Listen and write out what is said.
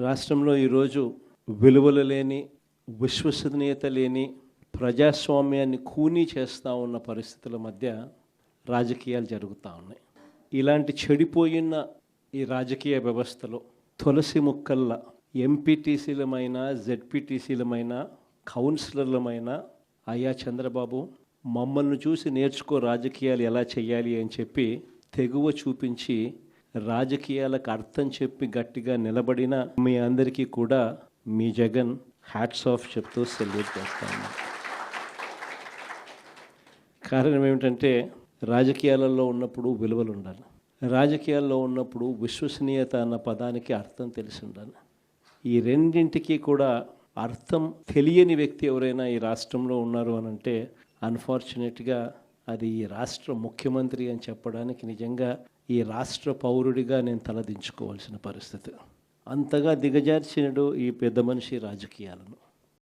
రాష్ట్రంలో ఈరోజు విలువలు లేని, విశ్వసనీయత లేని, ప్రజాస్వామ్యాన్ని ఖూనీ చేస్తూ ఉన్న పరిస్థితుల మధ్య రాజకీయాలు జరుగుతూ ఉన్నాయి. ఇలాంటి చెడిపోయిన ఈ రాజకీయ వ్యవస్థలో తులసి ముక్కల్ల ఎంపీటీసీలమైన, జెడ్పీటీసీలమైన, కౌన్సిలర్లమైన అయ్యా చంద్రబాబు మమ్మల్ని చూసి నేర్చుకో రాజకీయాలు ఎలా చేయాలి అని చెప్పి తెగువ చూపించి రాజకీయాలకు అర్థం చెప్పి గట్టిగా నిలబడిన మీ అందరికీ కూడా మీ జగన్ హ్యాట్స్ ఆఫ్ చెప్తూ సెల్యూట్ చేస్తాను. కారణం ఏమిటంటే రాజకీయాలలో ఉన్నప్పుడు విలువలు ఉండాలి, రాజకీయాల్లో ఉన్నప్పుడు విశ్వసనీయత అన్న పదానికి అర్థం తెలిసి ఉండాలి. ఈ రెండింటికి కూడా అర్థం తెలియని వ్యక్తి ఎవరైనా ఈ రాష్ట్రంలో ఉన్నారు అని అంటే అన్ఫార్చునేట్గా అది ఈ రాష్ట్ర ముఖ్యమంత్రి అని చెప్పడానికి నిజంగా ఈ రాష్ట్ర పౌరుడిగా నేను తలదించుకోవాల్సిన పరిస్థితి. అంతగా దిగజార్చినడు ఈ పెద్ద మనిషి రాజకీయాలను.